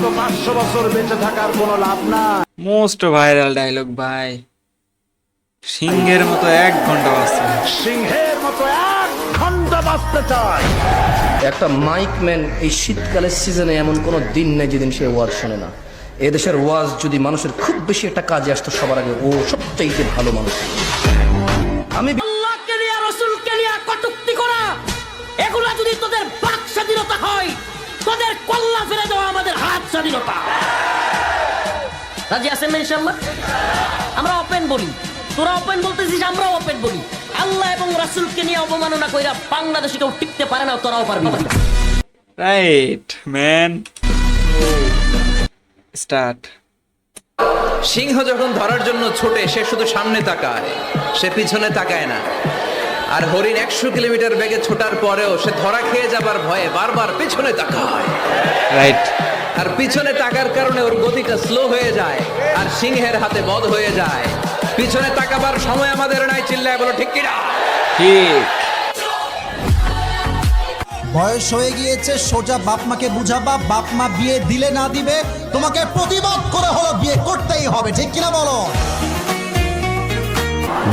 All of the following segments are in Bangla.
মতো 500 বছর বেঁচে থাকার কোনো লাভ নাই। মোস্ট ভাইরাল ডায়লগ ভাই, সিংহের মতো 1 ঘন্টা বাঁচতে। সিংহের মতো 1 ঘন্টা বাঁচতে চাই। একটা মাইকম্যান এই শীতকালের সিজনে এমন কোনো দিন নেই যেদিন সে ওয়াজ শোনে না। এদেশের ওয়াজ যদি মানুষের খুব বেশি একটা কাজে আসতো, সবার আগে ও সবচাইতে ভালো মানুষ। আমি আল্লাহকে নিয়ে রাসূলকে নিয়ে কটূক্তি করা, এগুলা যদি তোদের বাক স্বাধীনতা হয়, তোদের কল্লা ফেলে দেওয়া আমাদের হাত স্বাধীনতা। রাজি আছেন না ইনশাআল্লাহ? আমরা ওপেন বলি, তোরা ওপেন বলতেছিস, আমরাও ওপেন বলি। আল্লাহ এবং রাসূলকে নিয়ে অবমাননা কইরা বাংলাদেশে কেউ টিকতে পারে না, তোরাও পারবি না। Right man, start. সিংহ যখন ধরার জন্য ছোটে সে শুধু সামনে তাকায়, সে পিছনে তাকায় না। আর হরিণ 100 কিলোমিটার বেগে ছোটার পরেও সে ধরা খেয়ে যাবার ভয়ে বারবার পিছনে তাকায়। রাইট। আর পিছনে তাকার কারণে ওর গতিটা স্লো হয়ে যায় আর সিংহের হাতে বধ হয়ে যায়। পিছনে তাকাবার সময় আমাদের নাই, চিল্লায় বলো ঠিক কিনা? ঠিক। বয়স হয়ে গিয়েছে, সোজা বাপ মাকে বুঝাবা, বাপ মা বিয়ে দিলে না দিবে তোমাকে প্রতিবাদ করে হলো বিয়ে করতেই হবে, ঠিক কিনা বলো?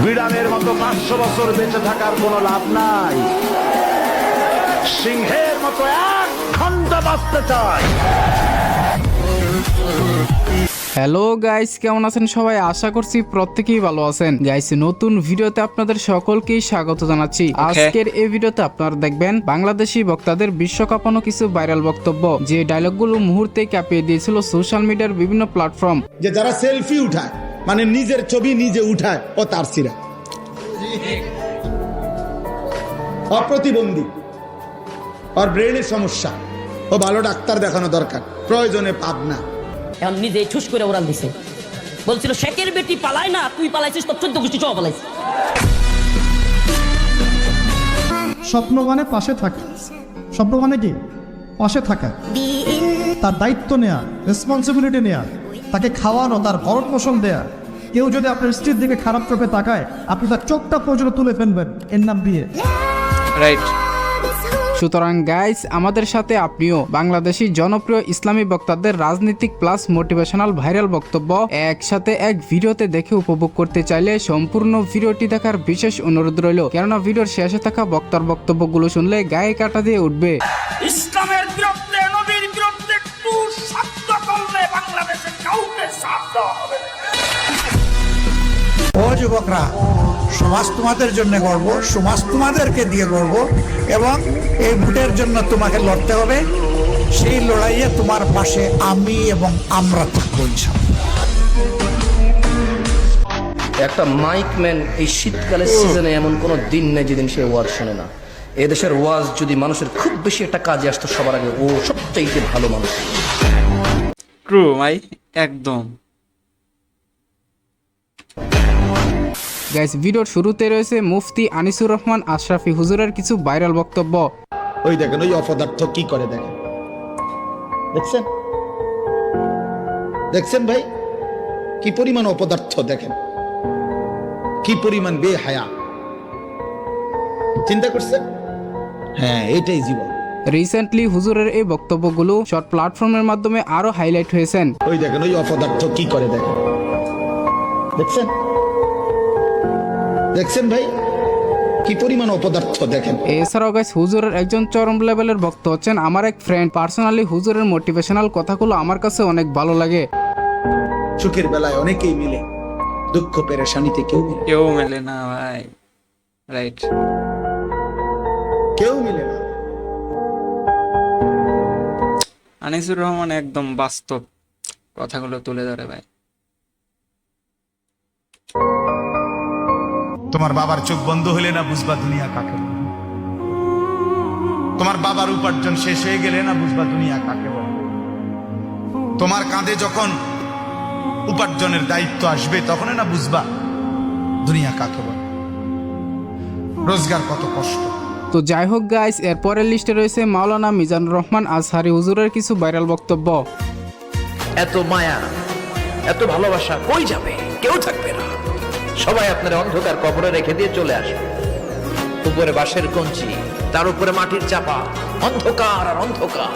বিড়ালের মতো 500 বছর বেঁচে থাকার কোনো লাভ নাই। সিংহের মতো 1 ঘন্টা বাঁচতে চাই। হ্যালো গাইস, কেমন আছেন সবাই? আশা করছি প্রত্যেকেই ভালো আছেন। গাইস, নতুন ভিডিওতে আপনাদের সকলকেই স্বাগত জানাচ্ছি। আজকের এই ভিডিওতে আপনারা দেখবেন বাংলাদেশি বক্তাদের বিশ্বকাপানো কিছু ভাইরাল বক্তব্য, যে ডায়লগগুলো মুহূর্তেই কাঁপিয়ে দিয়েছিল সোশ্যাল মিডিয়ার বিভিন্ন প্ল্যাটফর্ম। যে যারা সেলফি উঠায়, মানে নিজের ছবি নিজে উঠায়, ও তার সিরা অপ্রতিবন্ধী, ওর ব্রেনের সমস্যা, ও ভালো ডাক্তার দেখানো দরকার, প্রয়োজনে পাবনা। এখন নিজে ঠুস করে ওরাল দিছে, বলছিল শেখের বেটি পালায় না, তুই পালাইছিস, তোর 14 গোষ্ঠী সব পালাইছিস। স্বপ্ন মানে পাশে থাকা। স্বপ্ন মানে কি? পাশে থাকা, তার দায়িত্ব নেয়া, রেসপন্সিবিলিটি নেয়া, তাকে খাওয়ানো, তার ভরণ পোষণ দেয়া। কেউ যদি আপনার স্ত্রীর দিকে খারাপ চোখে তাকায়, আপনি তার চোখটা পর্যন্ত তুলে ফেলবেন, এর নাম বিয়ে। রাইট। সুতরাং গাইস, আমাদের সাথে আপনিও বাংলাদেশি জনপ্রিয় ইসলামী বক্তাদের রাজনীতিক প্লাস মোটিভেশনাল ভাইরাল বক্তব্য একসাথে এক ভিডিওতে দেখে উপভোগ করতে চাইলে সম্পূর্ণ ভিডিওটি দেখার বিশেষ অনুরোধ রইল, কেননা ভিডিওর শেষে থাকা বক্তার বক্তব্যগুলো শুনলে গায়ে কাটা দিয়ে উঠবে। ইসলামের বিরুদ্ধে, নবীর বিরুদ্ধে একটু শব্দ করলে বাংলাদেশে কাউকে সাথ দেওয়া হবে না। ও যুবকরা, সমাজ তোমাদের জন্য গর্ব, সমাজ তোমাদেরকে দিয়ে গর্ব, এবং এই ভোটের জন্য তোমাকে লড়তে হবে। সেই লড়াইয়ে তোমার পাশে আমি এবং আমরা থাকবো ইনশাআল্লাহ। একটা মাইকম্যান এই শীতকালের সিজনে এমন কোনো দিন নেই যেদিন সে ওয়াজ শোনে না। এদেশের ওয়াজ যদি মানুষের খুব বেশি একটা কাজে আসতো, সবার আগে ও সবচাইতে ভালো মানুষ। ট্রু ভাই, একদম। গাইস, ভিডিওর শুরুতে রয়েছে মুফতি আনিসুর রহমান আশরাফি হুজুরের কিছু ভাইরাল বক্তব্য। ওই দেখেন, ওই অপদার্থ কি করে দেখেন, দেখছেন? দেখছেন ভাই, কি পরিমাণ অপদার্থ দেখেন, কি পরিমাণ বেহায়া। চিন্তা করছেন? হ্যাঁ, এটাই জীবন। রিসেন্টলি হুজুরের এই বক্তব্যগুলো শর্ট প্ল্যাটফর্মের মাধ্যমে আরো হাইলাইট হয়েছেন। ওই দেখেন, ওই অপদার্থ কি করে দেখেন, দেখছেন? দেখছেন ভাই, কি পরিমাণ অপদার্থ দেখেন। এছাড়াও গাইস, হুজুরের একজন চরম লেভেলের ভক্ত হচ্ছেন আমার এক ফ্রেন্ড। পার্সোনালি হুজুরের মোটিভেশনাল কথাগুলো আমার কাছে অনেক ভালো লাগে। সুখের বেলায় অনেকেই মিলে, দুঃখ পেরেশানিতে কেউ মেলে না ভাই। রাইট। কেউ মিলে না। আনিসুর রহমান একদম বাস্তব কথাগুলো তুলে ধরে ভাই। তোমার বাবার চোখ বন্ধ হলে না বুঝবা দুনিয়া কাকে বলে। তোমার বাবার উপার্জন শেষ হয়ে গেলে না বুঝবা দুনিয়া কাকে বলে। তোমার কাঁধে যখন উপার্জনের দায়িত্ব আসবে, তখন না বুঝবা দুনিয়া কাকে বলে, রোজগার কত কষ্ট। তো যাই হোক গাইস, এরপরের লিস্টে রয়েছে মাওলানা মিজানুর রহমান আজহারি হুজুরের কিছু ভাইরাল বক্তব্য। এত মায়া, এত ভালোবাসা কই যাবে? কেউ থাকবে না, সবাই আপনার অন্ধকার কবরে রেখে দিয়ে চলে আসবে। উপরে বাঁশের কঞ্চি, তার উপরে মাটির চাপা, অন্ধকার আর অন্ধকার।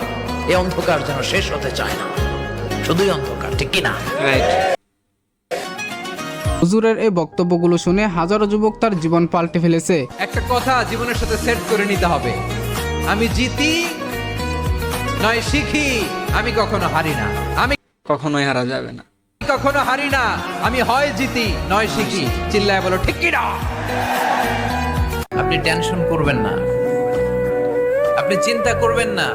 এই অন্ধকার যেন শেষ হতে চায় না। শুধুই অন্ধকার, ঠিক কিনা? রাইট। হুজুরের এই বক্তব্যগুলো শুনে হাজারো যুবক তার জীবন পাল্টে ফেলেছে। একটা কথা জীবনের সাথে সেট করে নিতে হবে, আমি জিতি নয় শিখি, আমি কখনো হারি না, আমি কখনোই হারা যাবে না। কখনো হারি না, আমি হয় জিতি নয় শিখি। চিল্লায় বলো ঠিক কি না? আপনি টেনশন করবেন না, আপনি চিন্তা করবেন না,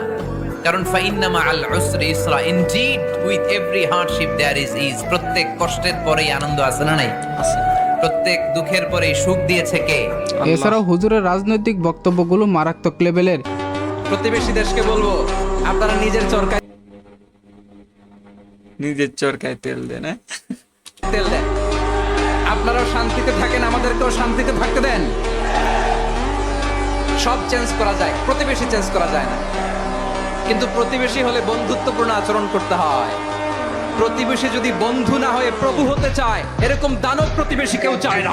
কারণ ফাইন্না মাআল উসরি ইসরা, indeed with every hardship there is ease. প্রত্যেক কষ্টের পরেই আনন্দ আছে না নাই? প্রত্যেক দুঃখের পরেই সুখ দিয়েছে কে? এছাড়াও হুজুরের রাজনৈতিক বক্তব্যগুলো মারাত্মক লেভেলের। প্রতিবেশী দেশকে বলবো, আপনারা নিজের চরকায় তেল দেন, হ্যাঁ? তেল দেন, আপনারাও শান্তিতে থাকেন, আমাদেরকেও শান্তিতে থাকতে দেন। সব চেঞ্জ করা যায়, প্রতিবেশী চেঞ্জ করা যায় না, কিন্তু প্রতিবেশী হলে বন্ধুত্বপূর্ণ আচরণ করতে হয়। প্রতিবেশী যদি বন্ধু না হয়ে প্রভু হতে চায়, এরকম দানব প্রতিবেশী কেউ চায় না।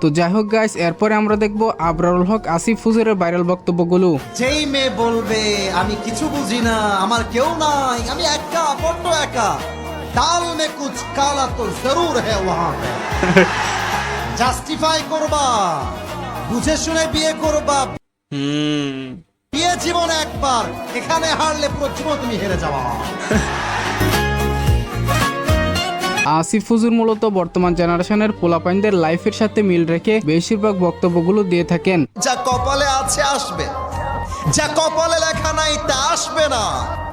তো যাই হোক গাইস, এরপরে আমরা দেখব আবরারুল হক আসিফ হুজুরের ভাইরাল বক্তব্যগুলো। যেই মেয়ে বলবে আমি কিছু বুঝি না, আমার কেউ নাই, আমি একা, বড্ড একা, ডাল মে কুছ কালা তো জরুর হ্যায় ওয়াহাঁ পে। জাস্টিফাই করবা, বুঝে শুনে বিয়ে করবা। বিয়ে জীবন একবার, এখানে হারলে পুরো জীবন তুমি হেরে যাওয়া। আসিফ হুজুর মূলত বর্তমান জেনারেশনের পোলাপাইনদের লাইফের সাথে মিল রেখে বেশিরভাগ বক্তব্যগুলো দিয়ে থাকেন। যা কপালে আছে আসবে, যা কপালে লেখা নাই তা আসবে না।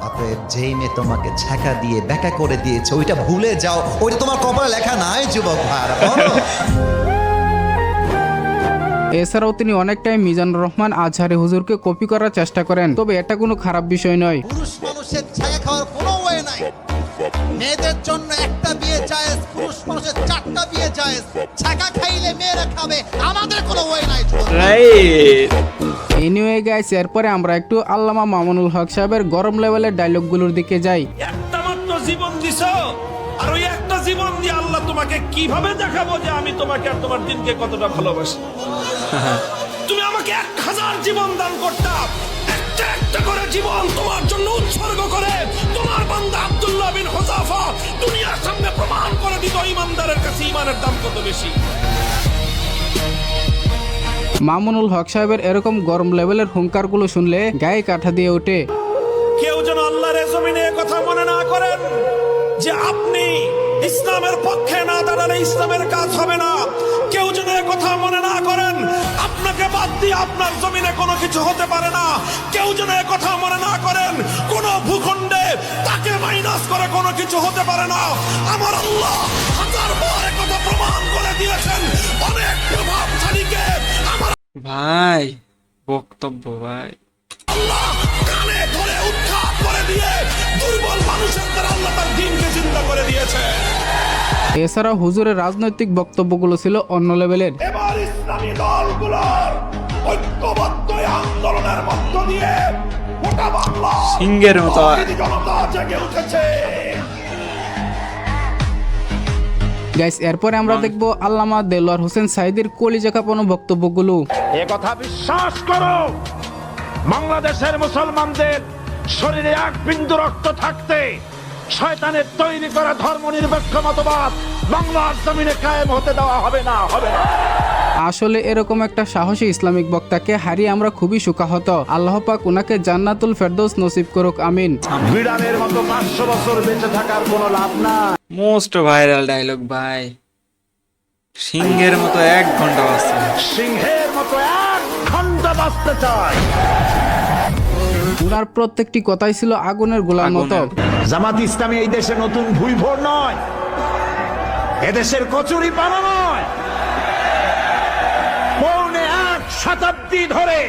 অতএব যেই মেয়ে তোমাকে ছ্যাঁকা দিয়ে ব্যাকা করে দিয়েছে, ওইটা ভুলে যাও, ওইটা তোমার কপালে লেখা নাই যুবক ভাইরা। এছাড়াও তিনি অনেকটাই মিজানুর রহমান আজহারি হুজুরকে কপি করার চেষ্টা করেন, তবে এটা কোনো খারাপ বিষয় নয়। পুরুষ মানুষের ছ্যাঁকা খাওয়ার কোনো ওয়ে নাই। মেয়েদের জন্য একটা বিয়ে জায়েজ, পুরুষ মানুষের 4টা বিয়ে জায়েজ। ছ্যাঁকা খাইলে মেয়েরা খাবে, আমাদের কোনো ওয়ে নাই। রাইট। এনিওয়ে গাইস, এরপরে আমরা একটু আল্লামা মামুনুল হক সাহেবের গরম লেভেলের ডায়লগগুলোর দিকে যাই। একটা মাত্র জীবন দিছো, আর ওই একটা জীবন দিয়ে আল্লাহ তোমাকে কিভাবে দেখাবো যে আমি তোমাকে আর তোমার দিনকে কতটা ভালোবাসি। তুমি আমাকে 1000 জীবন দান করতাম, একটা একটা করে জীবন তোমার জন্য উৎসর্গ করে তোমার বান্দা আব্দুল্লাহ বিন হুযাফা দুনিয়ার সামনে প্রমাণ করে দিত ইমানদারের কাছে ইমানের দাম কত বেশি। মামুনুল হক সাহেবের এরকম গরম লেভেলের হুঙ্কারগুলো শুনলে গায়ে কাঠা দিয়ে ওঠে। কেউ যেন আল্লাহর জমিনে কথা মনে না করেন যে আপনি ইসলামের পক্ষে না দাঁড়ালে ইসলামের কাজ হবে না। কেউ যেন কথা মনে না করেন আপনাকে বাদ দিয়ে আপনার জমিনে কোনো কিছু হতে পারে না। কেউ যেন কথা মনে না করেন কোন ভূখণ্ডে তাকে মাইনাস করে কোনো কিছু হতে পারে না। আমার আল্লাহ 1000বার কথা প্রমাণ করে দিয়েছেন। অনেক প্রভাবশালীকে আমার ভাই বক্তব্য ভাই আল্লাহ কানে ধরে উৎখাত করে দিয়ে দুর্বল মানুষের দ্বারা আল্লাহ তার দ্বীনকে জিন্দা করে দিয়েছে। এছাড়া হুজুরের রাজনৈতিক বক্তব্যগুলো ছিল অন্য লেভেলের। এবার ইসলামী দলগুলোর ঐক্যবদ্ধ আন্দোলনের মধ্য দিয়ে গোটা বাংলা সিংহের মতো জনতা জেগে উঠেছে। গাইস, এরপরে আমরা দেখব আল্লামা দেলোয়ার হোসেন সাইদির কলিজা কাঁপানো বক্তব্যগুলো। এ কথা বিশ্বাস করো, বাংলাদেশের মুসলমানদের শরীরে এক বিন্দু রক্ত থাকতে শয়তানের তৈরি করা ধর্মনিরপেক্ষ মতবাদ বাংলার জমিনে কায়েম হতে দেওয়া হবে না, হবে না। আসলে এরকম একটা সাহসী ইসলামিক বক্তাকে হারিয়ে আমরা খুবই শোকাহত। আল্লাহ পাক উনাকে জান্নাতুল ফেরদৌস নসিব করুক, আমিন। বিড়ালের মতো 500 বছর বেঁচে থাকার কোনো লাভ নাই। মোস্ট ভাইরাল ডায়লগ ভাই, সিংহের মতো 1 ঘন্টা বাঁচতে, সিংহের মতো 1 ঘন্টা বাঁচতে চায়। উনার প্রত্যেকটি কথাই ছিল আগুনের গোলার মতো। জামাত ইসলামী এই দেশে নতুন ভুইভোর নয়, এদেশের কচুরি পানা নয়। 1.5 শতাব্দী ধরে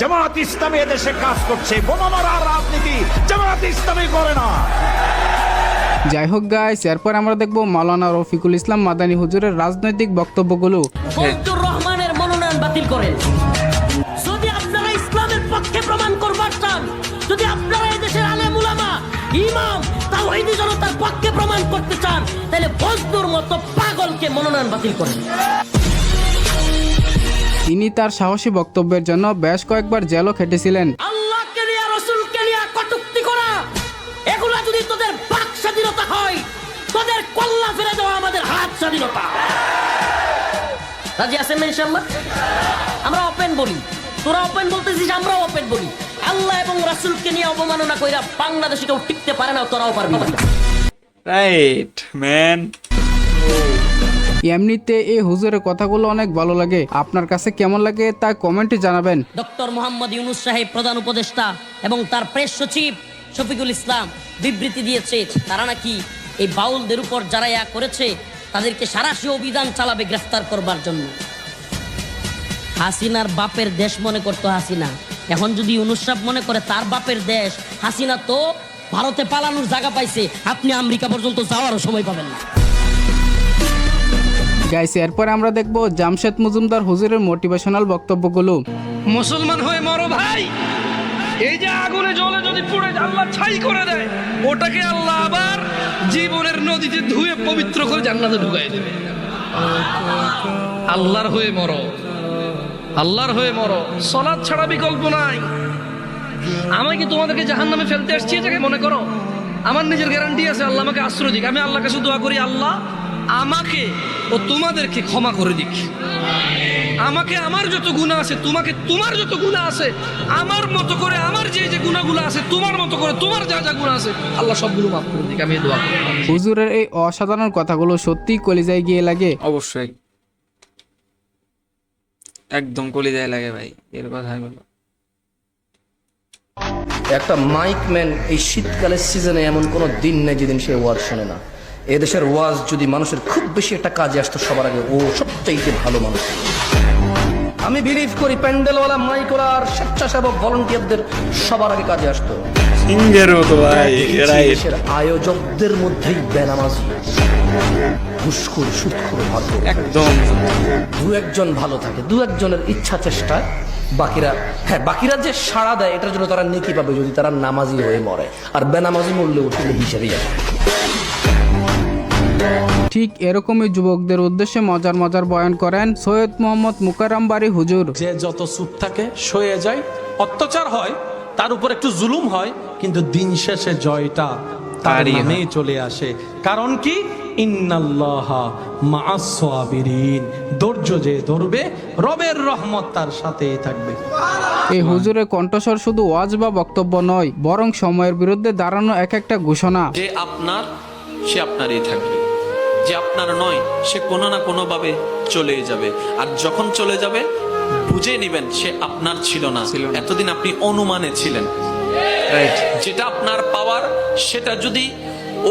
জামাত ইসলামী এদেশে কাজ করছে। বোমা মারার রাজনীতি জামাত ইসলামী করে না। যাই হোক গাইস, এরপর আমরা দেখব মাওলানা রফিকুল ইসলাম মাদানী হুজুরের রাজনৈতিক বক্তব্যগুলো। ফজলুর রহমানের মনোনয়ন বাতিল করেন। যদি আপনারা ইসলামের পক্ষে প্রমাণ করবার চান, যদি আপনারা এই দেশের আলেম উলামা ইমাম তাওহীদি জনতার পক্ষে প্রমাণ করতে চান, তাহলে ফজলুর মতো পাগলকে মনোনয়ন বাতিল করেন। তিনি তার সাহসী বক্তব্যের জন্য বেশ কয়েকবার জেলও খেটেছিলেন। আল্লাহকে নিয়ে রাসূলকে নিয়ে কটূক্তি করা তোদের বাক স্বাধীনতা হয়, তোদের কল্লা ফেলে দেওয়া আমাদের হাত স্বাধীনতা। রাজি আছেন না ইনশাআল্লাহ? আমরা ওপেন বলি, তোরা ওপেন বলতেছিস, আমরাও ওপেন বলি। আল্লাহ এবং রাসূলকে নিয়ে অবমাননা কইরা বাংলাদেশে কেউ টিকতে পারে না, তোরাও পারবি না। Right man. এমনিতে এই হুজুরের কথাগুলো অনেক ভালো লাগে, আপনার কাছে কেমন লাগে তা কমেন্টে জানাবেন। ডক্টর মোহাম্মদ ইউনূস সাহেব প্রধান উপদেষ্টা এবং তার প্রেস সচিব শফিকুল ইসলাম বিবৃতি দিয়েছে তারা নাকি এই বাউলদের উপর যারা ইয়া করেছে তাদেরকে সারাশি অভিযান চালাবে গ্রেফতার করবার জন্য। হাসিনার বাপের দেশ মনে করতো হাসিনা, এখন যদি ইউনূস সাহেব মনে করে তার বাপের দেশ, হাসিনা তো ভারতে পালানোর জায়গা পাইছে, আপনি আমেরিকা পর্যন্ত যাওয়ারও সময় পাবেন না। গাইস এরপরে আমরা দেখব জামশেদ মজুমদার হুজুরের মোটিভেশনাল বক্তব্যগুলো। মুসলমান হয়ে মরো ভাই, এই যে আগুনে জ্বলে যদি পুড়ে আল্লাহ ছাই করে দেয়, ওটাকে আল্লাহ আবার জীবনের নদীতে ধুয়ে পবিত্র করে জান্নাতে ঢুকাই দেবে। আল্লাহর হয়ে মরো, আল্লাহর হয়ে মরো, সালাত ছাড়া বিকল্প নাই। আমি কি তোমাদেরকে জাহান্নামে ফেলতে আসছি এটাকে মনে করো? আমার নিজের গ্যারান্টি আছে, আল্লাহ আমাকে আশ্রয় দিক। আমি আল্লাহর কাছে দোয়া করি, আল্লাহ আমাকে ও তোমাদেরকে ক্ষমা করে দিক। আমাকে আমার যত গুনাহ আছে, তোমাকে তোমার যত গুনাহ আছে, আমার মতো করে আমার যে যে গুনাহগুলো আছে, তোমার মতো করে তোমার যা যা গুনাহ আছে, আল্লাহ সবগুলো মাফ করে দিক। আমি দোয়া করি। হুজুরের এই অসাধারণ কথাগুলো সত্যিই কলিজায় গিয়ে লাগে। অবশ্যই একদম কলিজায় লাগে ভাই এর কথাগুলো। একটা মাইকম্যান এই শীতকালের সিজনে এমন কোনো দিন নেই যেদিন সে ওয়াজ শোনে না। এদেশের ওয়াজ যদি মানুষের খুব বেশি একটা কাজে আসতো সবার আগে ও সবচাইতে ভালো মানুষ। আমি বিলিভ করি প্যান্ডেলওয়ালা, মাইকওয়ালা আর স্বেচ্ছাসেবক ভলান্টিয়ারদের সবার আগে কাজে আসতো। সিঙ্গের মতো ভাই। দেশের আয়োজকদের মধ্যেই বেনামাজি, ঘুষখোর, সুদখোর ভালো একদম দু একজন ভালো থাকে, দু একজনের ইচ্ছা চেষ্টায় বাকিরা যে সাড়া দেয় এটার জন্য তারা নেকি পাবে যদি তারা নামাজি হয়ে মরে, আর বেনামাজি মরলে উঠলে হিসেবেই আসে। ঠিক এরকমই যুবকদের উদ্দেশ্যে মজার মজার বয়ান করেন সৈয়দ মোহাম্মদ মুকাররম বারী হুজুর। যে যত চুপ থাকে সয়ে যায়, অত্যাচার হয়, তার উপর একটু জুলুম হয়, কিন্তু দিন শেষে জয়টা তার নামেই চলে আসে। কারণ কি? ইন্নাল্লাহা মাআস সাবিরিন, ধৈর্য যে ধরবে রবের রহমত তার সাথেই থাকবে। এই হুজুরের কণ্ঠস্বর শুধু ওয়াজ বা বক্তব্য নয়, বরং সময়ের বিরুদ্ধে দাঁড়ানো এক একটা ঘোষণা। যে আপনার সে আপনারই থাকবে, যে আপনার নয় সে কোনো না কোনো ভাবে চলে যাবে, আর যখন চলে যাবে বুঝে নেবেন সে আপনার ছিল না, এতদিন আপনি অনুমানে ছিলেন। যেটা আপনার পাওয়ার সেটা যদি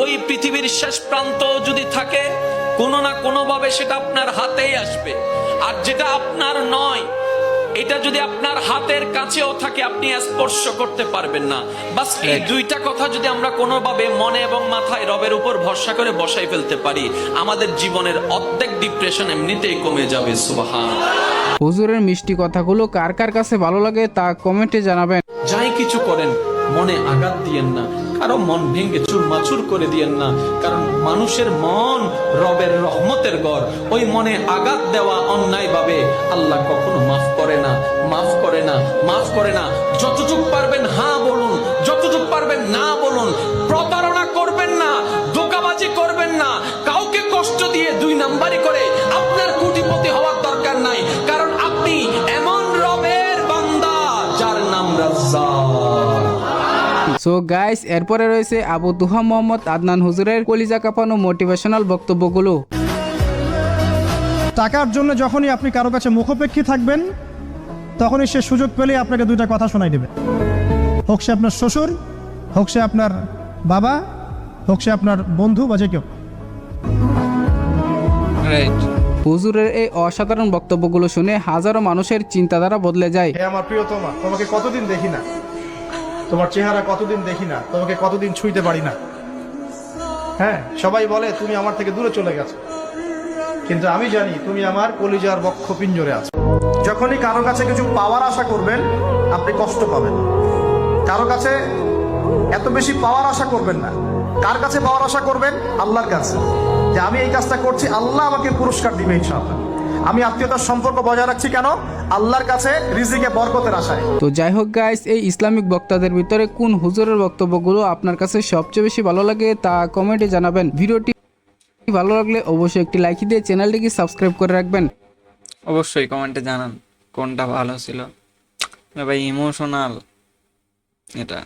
ওই পৃথিবীর শেষ প্রান্ত যদি থাকে, কোনো না কোনো ভাবে সেটা আপনার হাতেই আসবে। আর যেটা আপনার নয় এটা যদি আপনার হাতের কাছেও থাকে আপনি স্পর্শ করতে পারবেন না। বাস এই দুইটা কথা যদি আমরা কোনোভাবে মনে এবং মাথায় রবের উপর ভরসা করে বসাই ফেলতে পারি, আমাদের জীবনের অর্ধেক ডিপ্রেশন এমনিতেই কমে যাবে। সুবহানাল্লাহ। হুজুরের মিষ্টি কথাগুলো কার কার কাছে ভালো লাগে তা কমেন্টে জানাবেন। যাই কিছু করেন মনে আঘাত দিয়েন না, কারো মন ভেঙে চুরমাচুর করে দিয়েন না, কারণ মানুষের মন রবের রহমতের ঘর। ওই মনে আঘাত দেওয়া অন্যায় ভাবে আল্লাহ কখনো মাফ করে না, মাফ করে না, মাফ করে না। যতটুকু পারবেন হ্যাঁ বলুন, যতটুকু পারবেন না বলুন। প্রতারণা করবেন না, ধোঁকাবাজি করবেন না, কাউকে কষ্ট দিয়ে দুই নাম্বারি করে আপনার কোটিপতি হওয়ার দরকার নাই, কারণ আপনি এমন রবের বান্দা যার নাম রাজ্জাক। সো গাইস এরপরে রয়েছে আবু দুহা মোহাম্মদ আদনান হুজুরের কলিজা কাঁপানো মোটিভেশনাল বক্তব্যগুলো। টাকার জন্য যখনই আপনি কারো কাছে মুখাপেক্ষী থাকবেন তখনই সে সুযোগ পেলে আপনাকে দুইটা কথা শোনাই দেবে, হোক সে আপনার শ্বশুর, হোক সে আপনার বাবা, হোক সে আপনার বন্ধু বা যে কেউ। হুজুরের এই অসাধারণ বক্তব্যগুলো শুনে হাজারো মানুষের চিন্তাধারা বদলে যায়। হে আমার প্রিয়তমা, তোমাকে কতদিন দেখি না, তোমার চেহারা কতদিন দেখি না, তোমাকে কতদিন ছুঁইতে পারি না। হ্যাঁ, সবাই বলে তুমি আমার থেকে দূরে চলে গেছো, কিন্তু আমি জানি তুমি আমার কলিজার বক্ষ পিঞ্জরে আছো। যখনই কারো কাছে কিছু পাওয়ার আশা করবেন আপনি কষ্ট পাবেন। কারো কাছে এত বেশি পাওয়ার আশা করবেন না। কার কাছে পাওয়ার আশা করবেন? আল্লাহর কাছে, যে আমি এই কাজটা করছি, আল্লাহ আমাকে পুরস্কার দিবে ইনশাআল্লাহ। আমি আত্মীয়তার সম্পর্ক বজায় রাখছি কেন? আল্লাহর কাছে রিজিকে বরকতের আশায়। তো যাই হোক গাইস, এই ইসলামিক বক্তাদের ভিতরে কোন হুজুরের বক্তব্যগুলো আপনার কাছে সবচেয়ে বেশি ভালো লাগে তা কমেন্টে জানাবেন। ভিডিওটি ভালো লাগলে অবশ্যই একটি লাইক দিয়ে চ্যানেলটিকে সাবস্ক্রাইব করে রাখবেন। অবশ্যই কমেন্টে জানান কোনটা ভালো ছিল। ভাই ইমোশনাল এটা।